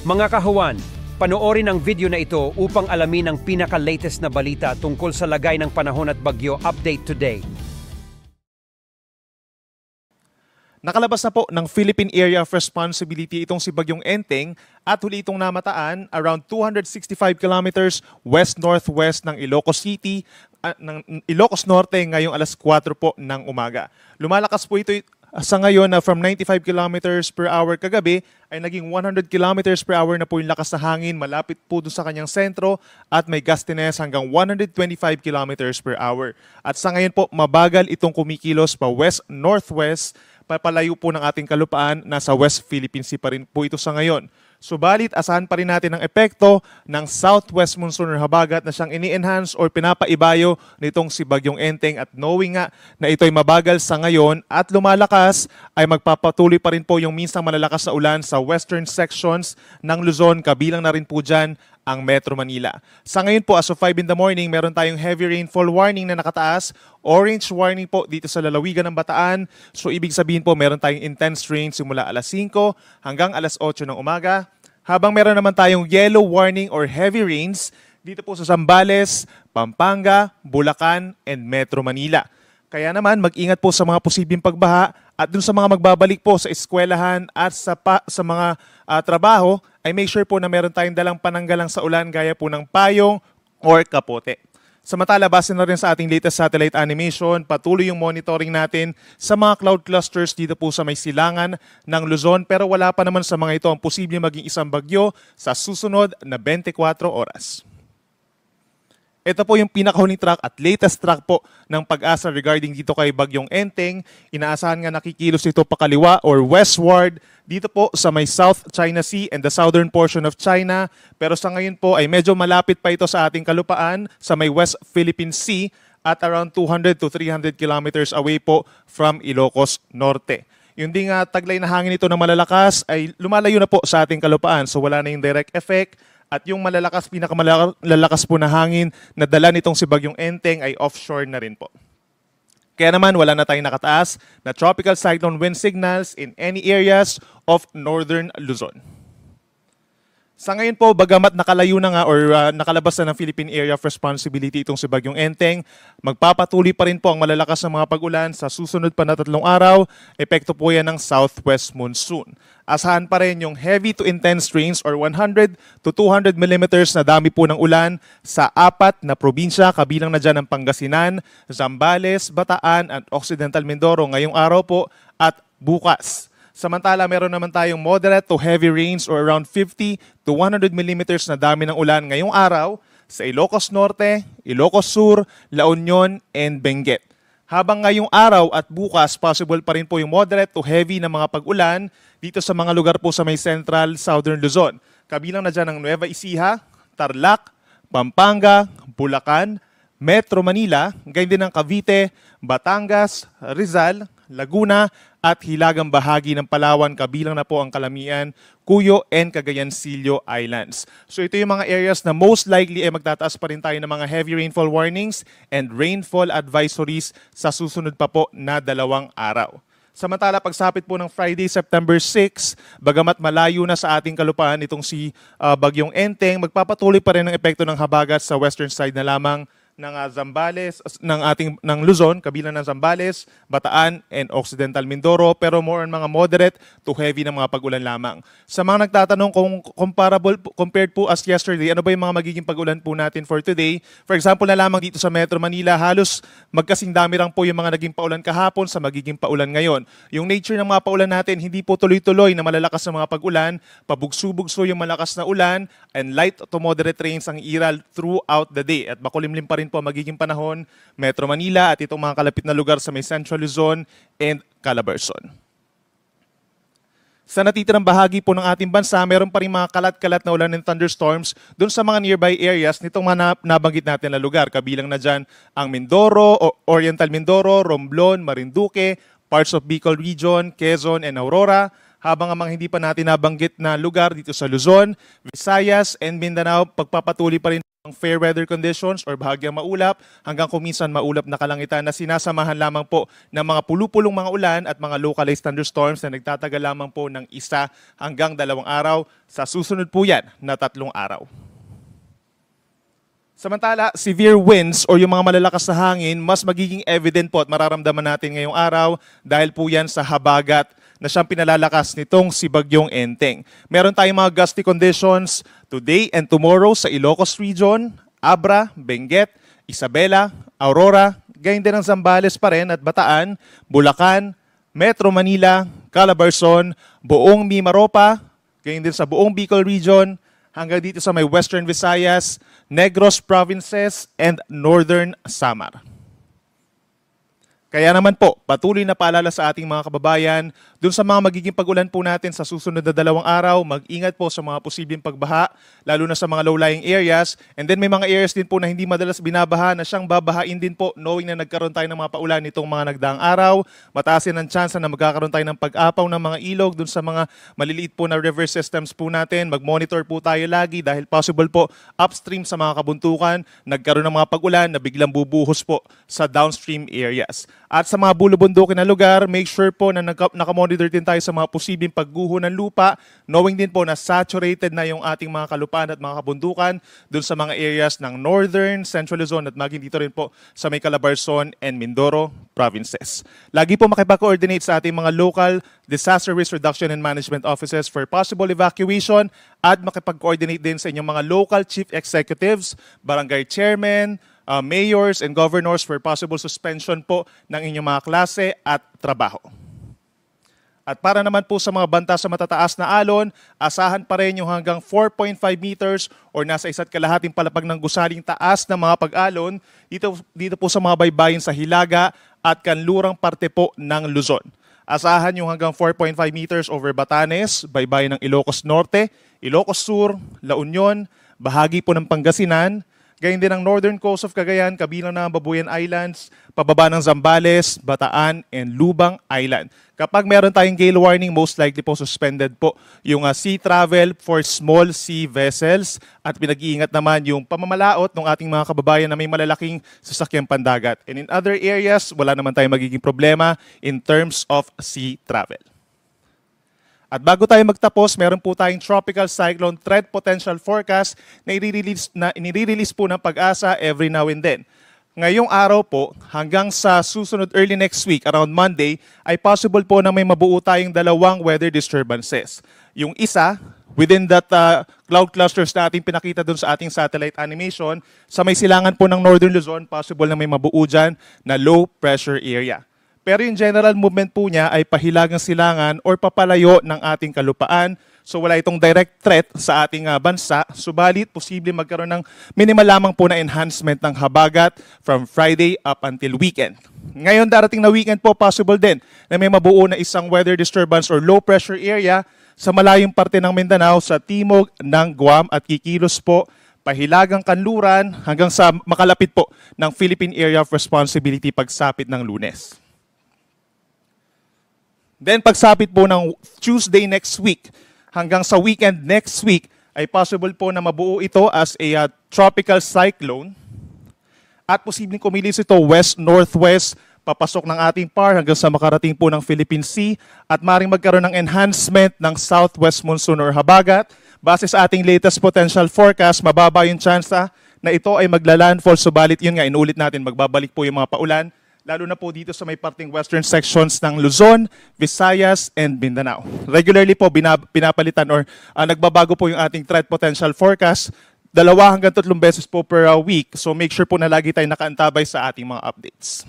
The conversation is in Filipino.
Mga kahuwan, panoorin ang video na ito upang alamin ang pinaka-latest na balita tungkol sa lagay ng panahon at bagyo update today. Nakalabas na po ng Philippine Area of Responsibility itong si Bagyong Enteng at huli itong namataan around 265 kilometers west-northwest ng Ilocos City, ng Ilocos Norte ngayong alas 4 po ng umaga. Lumalakas po ito sa ngayon na from 95 kilometers per hour kagabi ay naging 100 kilometers per hour na po yung lakas na hangin malapit po doon sa kanyang sentro at may gustiness hanggang 125 kilometers per hour. At sa ngayon po mabagal itong kumikilos pa west-northwest, papalayo po ng ating kalupaan, nasa West Philippine Sea pa rin po ito sa ngayon. Subalit, asahan pa rin natin ang epekto ng southwest monsoon or habagat na siyang ini-enhance or pinapaibayo nitong si Bagyong Enteng at knowing nga na ito ay mabagal sa ngayon at lumalakas ay magpapatuloy pa rin po yung minsang malalakas na ulan sa western sections ng Luzon, kabilang na rin po dyan ang Metro Manila. Sa ngayon po, as of 5 in the morning, meron tayong heavy rainfall warning na nakataas. Orange warning po dito sa lalawigan ng Bataan. So ibig sabihin po, meron tayong intense rain simula alas 5 hanggang alas 8 ng umaga. Habang meron naman tayong yellow warning or heavy rains dito po sa Zambales, Pampanga, Bulacan, and Metro Manila. Kaya naman, mag-ingat po sa mga posibleng pagbaha at dun sa mga magbabalik po sa eskwelahan at sa mga trabaho, ay make sure po na meron tayong dalang pananggalang sa ulan gaya po ng payong or kapote. Samantala, base na rin sa ating latest satellite animation, patuloy yung monitoring natin sa mga cloud clusters dito po sa may silangan ng Luzon, pero wala pa naman sa mga ito ang posibleng maging isang bagyo sa susunod na 24 oras. Ito po yung pinakahuling track at latest track po ng Pag-asa regarding dito kay Bagyong Enteng. Inaasahan nga nakikilos ito pakaliwa or westward dito po sa may South China Sea and the southern portion of China. Pero sa ngayon po ay medyo malapit pa ito sa ating kalupaan sa may West Philippine Sea at around 200 to 300 kilometers away po from Ilocos Norte. Yung ding taglay na hangin ito na malalakas ay lumalayo na po sa ating kalupaan, so wala na yung direct effect. At yung pinakamalakas po na hangin na dala nitong si Bagyong Enteng ay offshore na rin po. Kaya naman wala na tayong nakataas na tropical cyclone wind signals in any areas of northern Luzon. Sa ngayon po, bagamat nakalayo na nga or nakalabas na ng Philippine Area of Responsibility itong si Bagyong Enteng, magpapatuloy pa rin po ang malalakas na mga pag-ulan sa susunod pa na 3 araw. Epekto po yan ng southwest monsoon. Asahan pa rin yung heavy to intense rains or 100 to 200 millimeters na dami po ng ulan sa 4 na probinsya, kabilang na dyan ang Pangasinan, Zambales, Bataan at Occidental Mindoro ngayong araw po at bukas. Samantala, meron naman tayong moderate to heavy rains or around 50 to 100 millimeters na dami ng ulan ngayong araw sa Ilocos Norte, Ilocos Sur, La Union, and Benguet. Habang ngayong araw at bukas, possible pa rin po yung moderate to heavy na mga pag-ulan dito sa mga lugar po sa may Central Southern Luzon. Kabilang na dyan ang Nueva Ecija, Tarlac, Pampanga, Bulacan, Metro Manila, gayon din ang Cavite, Batangas, Rizal, Laguna, at hilagang bahagi ng Palawan, kabilang na po ang Calamian, Cuyo, and Cagayancillo Islands. So ito yung mga areas na most likely ay magtataas pa rin tayo ng mga heavy rainfall warnings and rainfall advisories sa susunod pa po na 2 araw. Samantala, pagsapit po ng Friday, September 6, bagamat malayo na sa ating kalupaan itong si Bagyong Enteng, magpapatuloy pa rin ang epekto ng habagat sa western side na lamang ng Zambales, ng Luzon, kabilang ng Zambales, Bataan, and Occidental Mindoro, pero more on mga moderate to heavy na mga pag-ulan lamang. Sa mga nagtatanong kung compared po as yesterday, ano ba yung mga magiging pag-ulan po natin for today? For example na lamang dito sa Metro Manila, halos magkasing dami lang po yung mga naging paulan kahapon sa magiging paulan ngayon. Yung nature ng mga paulan natin, hindi po tuloy-tuloy na malalakas na mga pag-ulan, pabugso-bugso yung malakas na ulan, and light to moderate rains ang iral throughout the day. At makulimlim pa rin po magiging panahon, Metro Manila at itong mga kalapit na lugar sa may Central Luzon and Calabarzon. Sa natitirang bahagi po ng ating bansa, meron pa rin mga kalat-kalat na ulan and thunderstorms doon sa mga nearby areas nitong mga nabanggit natin na lugar. Kabilang na dyan ang Mindoro, Oriental Mindoro, Romblon, Marinduque, parts of Bicol Region, Quezon, and Aurora. Habang ang mga hindi pa natin nabanggit na lugar dito sa Luzon, Visayas, and Mindanao, pagpapatuloy pa rin ang ang fair weather conditions or bahagyang maulap hanggang kuminsan maulap na kalangitan na sinasamahan lamang po ng mga pulupulong mga ulan at mga localized thunderstorms na nagtatagal lamang po ng 1 hanggang 2 araw. Sa susunod po yan na 3 araw. Samantala, severe winds o yung mga malalakas na hangin, mas magiging evident po at mararamdaman natin ngayong araw dahil po yan sa habagat na siyang pinalalakas nitong si Bagyong Enteng. Meron tayong mga gusty conditions today and tomorrow sa Ilocos Region, Abra, Benguet, Isabela, Aurora, gayon din ang Zambales pa rin at Bataan, Bulacan, Metro Manila, Calabarzon, buong Mimaropa, gayon din sa buong Bicol Region, hanggang dito sa may Western Visayas, Negros Provinces, and Northern Samar. Kaya naman po, patuloy na paalala sa ating mga kababayan, dun sa mga magiging pag-ulan po natin sa susunod na 2 araw, mag-ingat po sa mga posibleng pagbaha, lalo na sa mga low-lying areas. And then may mga areas din po na hindi madalas binabaha na siyang babahain din po knowing na nagkaroon tayo ng mga paulan nitong mga nagdaang araw. Mataas yan ang chance na magkakaroon tayo ng pag-apaw ng mga ilog dun sa mga maliliit po na river systems po natin. Mag-monitor po tayo lagi dahil possible po upstream sa mga kabuntukan, nagkaroon ng mga pag-ulan na biglang bubuhos po sa downstream areas. At sa mga bulubundukin na lugar, make sure po na nakamonitor din tayo sa mga posibleng pagguho ng lupa, knowing din po na saturated na yung ating mga kalupaan at mga kabundukan dun sa mga areas ng Northern, Central Luzon at maging dito rin po sa may Calabarzon and Mindoro provinces. Lagi po makipag-coordinate sa ating mga local disaster risk reduction and management offices for possible evacuation at makipag-coordinate din sa inyong mga local chief executives, barangay chairmen, mayors and governors for possible suspension po ng inyong mga klase at trabaho. At para naman po sa mga banta sa matataas na alon, asahan pa rin yung hanggang 4.5 meters or nasa 1.5 palapag ng gusaling taas ng mga pag-alon dito po sa mga baybayin sa Hilaga at kanlurang parte po ng Luzon. Asahan yung hanggang 4.5 meters over Batanes, baybayin ng Ilocos Norte, Ilocos Sur, La Union, bahagi po ng Pangasinan, gayon din ang northern coast of Cagayan, kabilang ng Babuyan Islands, pababa ng Zambales, Bataan, and Lubang Island. Kapag meron tayong gale warning, most likely po suspended po yung sea travel for small sea vessels at pinag-iingat naman yung pamamalaot ng ating mga kababayan na may malalaking sasakyang pandagat. And in other areas, wala naman tayong magiging problema in terms of sea travel. At bago tayo magtapos, meron po tayong Tropical Cyclone Threat Potential Forecast na inire-release po ng Pag-asa every now and then. Ngayong araw po, hanggang sa susunod early next week, around Monday, ay possible po na may mabuo tayong 2 weather disturbances. Yung isa, within that cloud clusters na ating pinakita dun sa ating satellite animation, sa may silangan po ng Northern Luzon, possible na may mabuo dyan na low pressure area. Pero yung general movement po niya ay pahilagang silangan or papalayo ng ating kalupaan. So wala itong direct threat sa ating bansa. Subalit, posible magkaroon ng minimal lamang po na enhancement ng habagat from Friday up until weekend. Ngayon, darating na weekend po, possible din na may mabuo na isang weather disturbance or low pressure area sa malayong parte ng Mindanao sa timog ng Guam at kikilos po pahilagang kanluran hanggang sa makalapit po ng Philippine Area of Responsibility pagsapit ng Lunes. Then pagsapit po ng Tuesday next week hanggang sa weekend next week ay possible po na mabuo ito as a tropical cyclone at posibleng kumilos ito west-northwest papasok ng ating par hanggang sa makarating po ng Philippine Sea at maring magkaroon ng enhancement ng southwest monsoon or habagat. Base sa ating latest potential forecast, mababa yung chance na ito ay magla-landfall. Subalit yun nga, inuulit natin, magbabalik po yung mga paulan lalo na po dito sa may parting western sections ng Luzon, Visayas, and Mindanao. Regularly po pinapalitan or nagbabago po yung ating threat potential forecast 2 hanggang 3 beses po per week. So make sure po na lagi tayo nakaantabay sa ating mga updates.